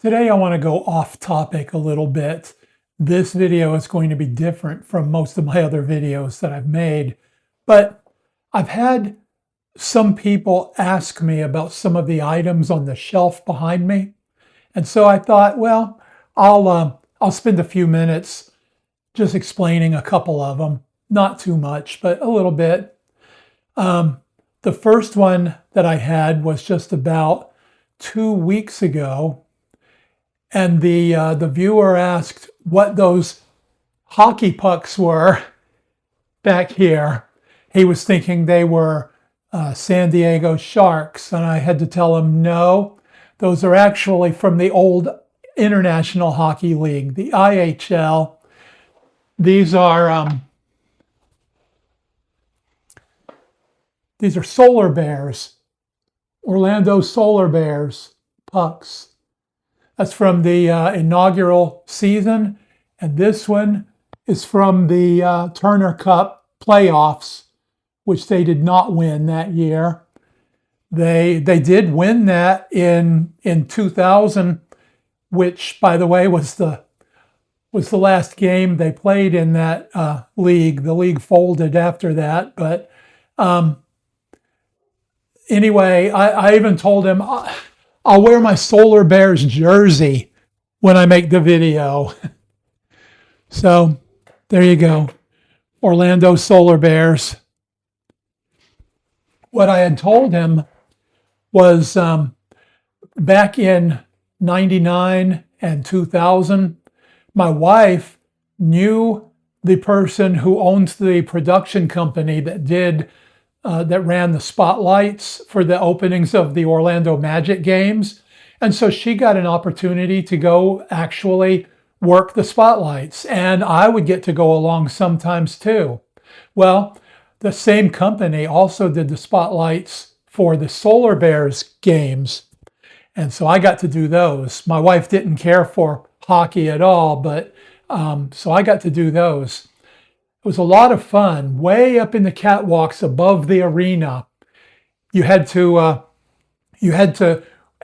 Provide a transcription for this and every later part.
Today I want to go off topic a little bit. This video is going to be different from most of my other videos that I've made, but I've had some people ask me about some of the items on the shelf behind me. And so I thought, well, I'll spend a few minutes just explaining a couple of them. Not too much, but a little bit. The first one that I had was just about 2 weeks ago. And the viewer asked what those hockey pucks were back here. He was thinking they were San Diego Sharks, and I had to tell him no. Those are actually from the old International Hockey League, the IHL. These are Solar Bears, Orlando Solar Bears pucks. That's from the inaugural season, and this one is from the Turner Cup playoffs, which they did not win that year. They did win that in 2000, which, by the way, was the last game they played in that league. The league folded after that, but anyway, I even told him I'll wear my Solar Bears jersey when I make the video. So there you go. Orlando Solar Bears. What I had told him was back in 99 and 2000, my wife knew the person who owns the production company that ran the spotlights for the openings of the Orlando Magic games. And so she got an opportunity to go actually work the spotlights. And I would get to go along sometimes too. Well, the same company also did the spotlights for the Solar Bears games. And so I got to do those. My wife didn't care for hockey at all, but so I got to do those. It was a lot of fun, way up in the catwalks above the arena. You had to,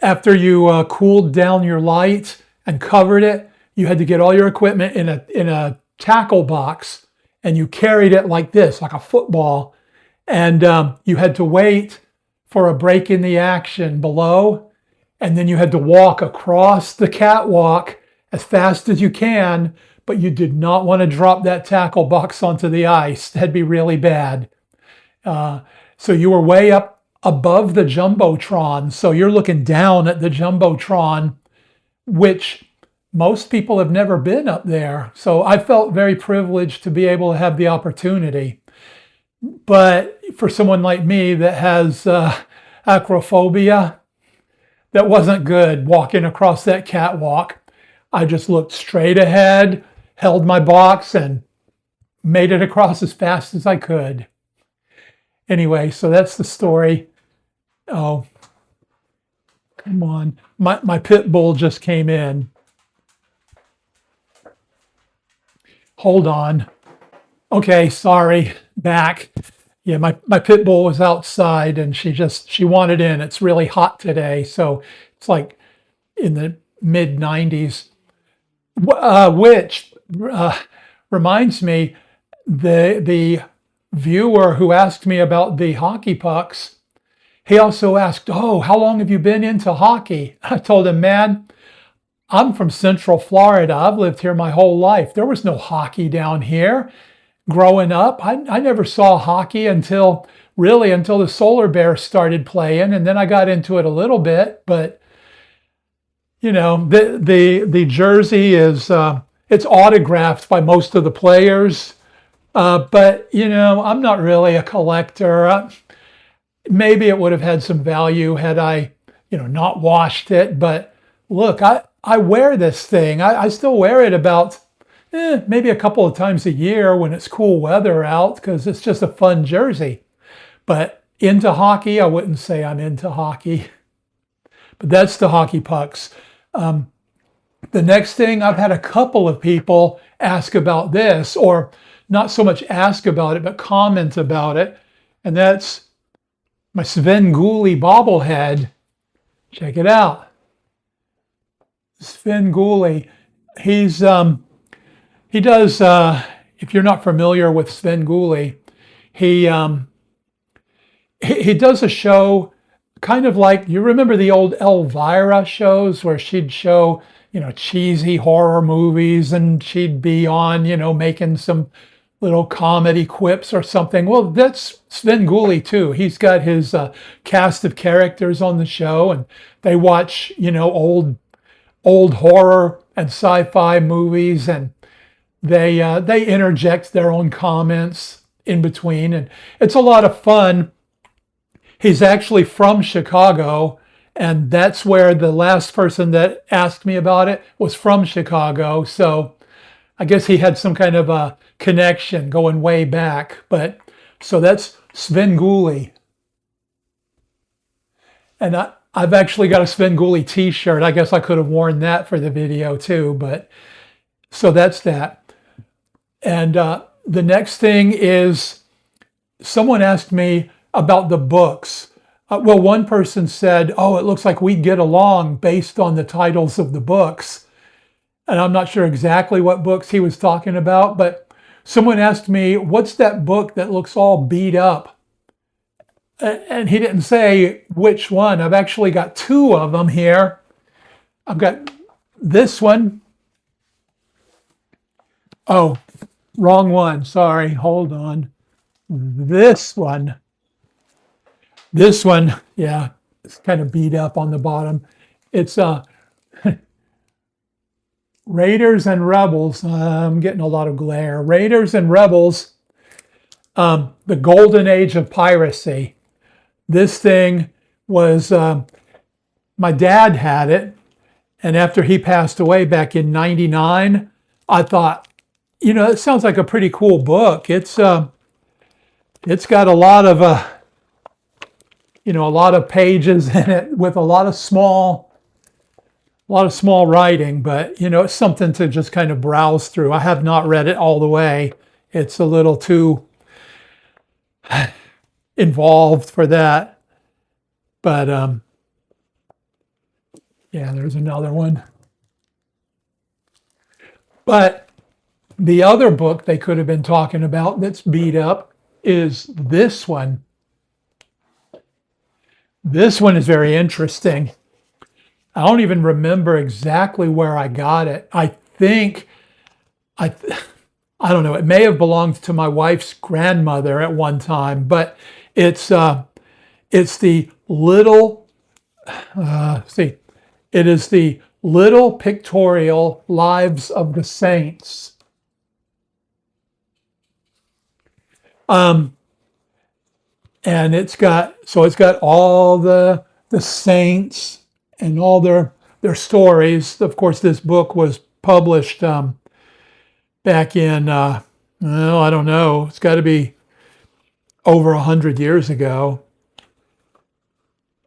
after you cooled down your light and covered it, you had to get all your equipment in a tackle box, and you carried it like this, like a football. And you had to wait for a break in the action below, and then you had to walk across the catwalk as fast as you can, but you did not want to drop that tackle box onto the ice. That'd be really bad. So you were way up above the Jumbotron. So you're looking down at the Jumbotron, which most people have never been up there. So I felt very privileged to be able to have the opportunity. But for someone like me that has acrophobia, that wasn't good walking across that catwalk. I just looked straight ahead, held my box, and made it across as fast as I could. Anyway, so that's the story. Oh, come on. My pit bull just came in. Hold on. Okay, sorry, back. Yeah, my pit bull was outside and she wanted in. It's really hot today, so it's like in the mid 90s. Which reminds me, the viewer who asked me about the hockey pucks, he also asked, oh, how long have you been into hockey? I told him, man, I'm from Central Florida. I've lived here my whole life. There was no hockey down here. Growing up, I never saw hockey until the Solar Bears started playing, and then I got into it a little bit, but you know, the jersey is it's autographed by most of the players, but you know, I'm not really a collector. Maybe it would have had some value had I, not washed it. But look, I wear this thing. I still wear it about maybe a couple of times a year when it's cool weather out, because it's just a fun jersey. But into hockey, I wouldn't say I'm into hockey. But that's the hockey pucks. The next thing, I've had a couple of people ask about this, or not so much ask about it, but comment about it. And that's my Svengoolie bobblehead. Check it out. Sven Ghoulie. He does. If you're not familiar with Sven Ghoulie, he he does a show kind of like, you remember the old Elvira shows where she'd show, cheesy horror movies, and she'd be on, making some little comedy quips or something. Well, that's Sven Ghoulie too. He's got his cast of characters on the show, and they watch, old horror and sci-fi movies, and they interject their own comments in between, and it's a lot of fun. He's actually from Chicago, and that's where the last person that asked me about it was from Chicago. So I guess he had some kind of a connection going way back. But so that's Sven Ghoulie. And I've actually got a Sven Ghoulie t-shirt. I guess I could have worn that for the video too. But so that's that. And the next thing is, someone asked me about the books. Well, one person said, oh, it looks like we get along based on the titles of the books. And I'm not sure exactly what books he was talking about, but someone asked me, what's that book that looks all beat up? And he didn't say which one. I've actually got two of them here. I've got this one. Oh, wrong one. Sorry. Hold on. This one. This one, yeah, it's kind of beat up on the bottom. It's Raiders and Rebels. I'm getting a lot of glare. Raiders and Rebels, the golden age of piracy. This thing was, my dad had it, and after he passed away back in '99, I thought, it sounds like a pretty cool book. It's got a lot of a lot of pages in it with a lot of small writing, but it's something to just kind of browse through. I have not read it all the way. It's a little too involved for that. But yeah, there's another one. But the other book they could have been talking about that's beat up is this one. This one is very interesting. I don't even remember exactly where I got it. I don't know. It may have belonged to my wife's grandmother at one time, but it's the little, it is the Little Pictorial Lives of the Saints. And it's got all the saints and all their stories. Of course, this book was published back in, I don't know, it's got to be over 100 years ago.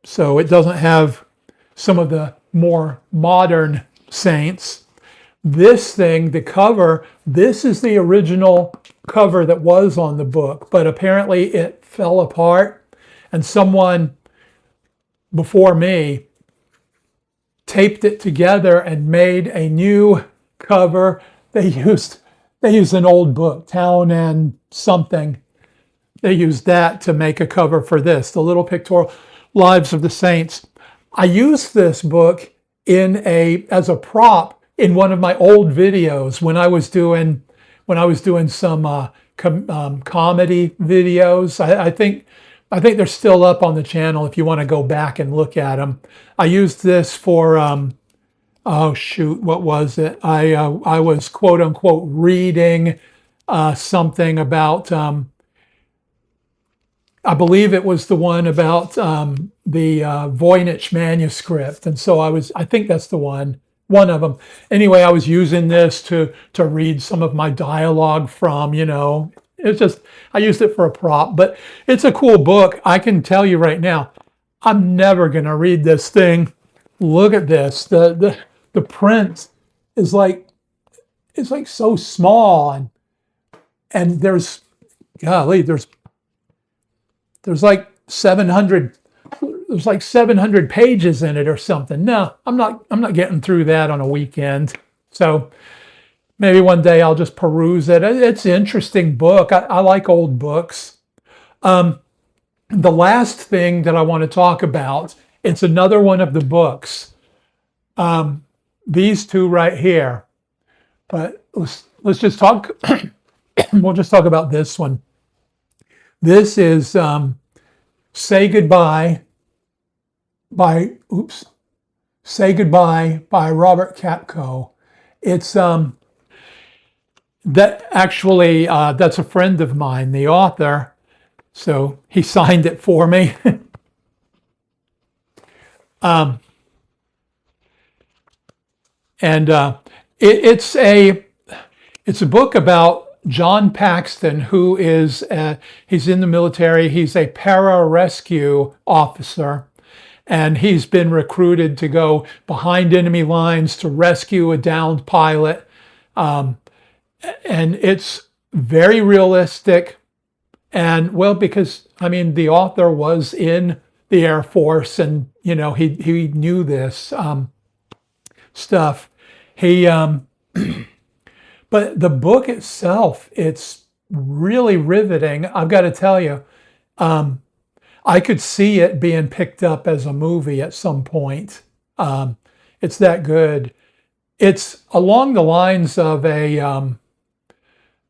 So it doesn't have some of the more modern saints. This thing, the cover, this is the original cover that was on the book, but apparently it fell apart, and someone before me taped it together and made a new cover. They used an old book, Town and something. They used that to make a cover for this, the Little Pictorial Lives of the Saints. I used this book as a prop in one of my old videos when I was doing some comedy videos. I think they're still up on the channel if you want to go back and look at them. I used this for oh shoot, what was it? I was quote unquote reading something about I believe it was the one about the Voynich manuscript, and so I think that's the one of them. Anyway, I was using this to read some of my dialogue from, it's just, I used it for a prop, but it's a cool book. I can tell you right now, I'm never going to read this thing. Look at this. The print is like, it's like so small, and there's like 700, there's like 700 pages in it or something. No, I'm not getting through that on a weekend. So maybe one day I'll just peruse it. It's an interesting book. I like old books. The last thing that I want to talk about, it's another one of the books. These two right here. But let's just talk. We'll just talk about this one. This is Say Goodbye by Say Goodbye by Robert Capko. It's that actually that's a friend of mine, the author. So he signed it for me. It's a book about John Paxton, who is he's in the military. He's a pararescue officer, and he's been recruited to go behind enemy lines to rescue a downed pilot. And it's very realistic. And well, because I mean, the author was in the Air Force, and you know, he knew this stuff. But the book itself, it's really riveting. I've got to tell you, I could see it being picked up as a movie at some point. It's that good. It's along the lines of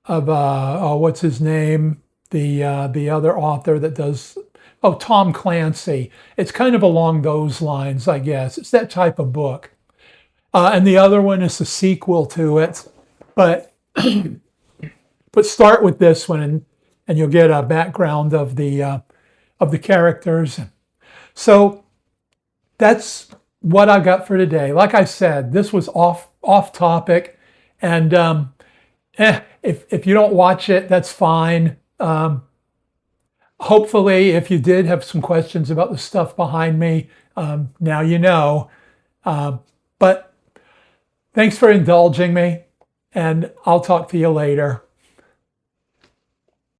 what's his name? The other author that does, Tom Clancy. It's kind of along those lines, I guess. It's that type of book. And the other one is a sequel to it. But start with this one, and you'll get a background of the characters. So that's what I got for today. Like I said, this was off topic, and if you don't watch it, that's fine. Hopefully, if you did have some questions about the stuff behind me, now you know. But thanks for indulging me, and I'll talk to you later.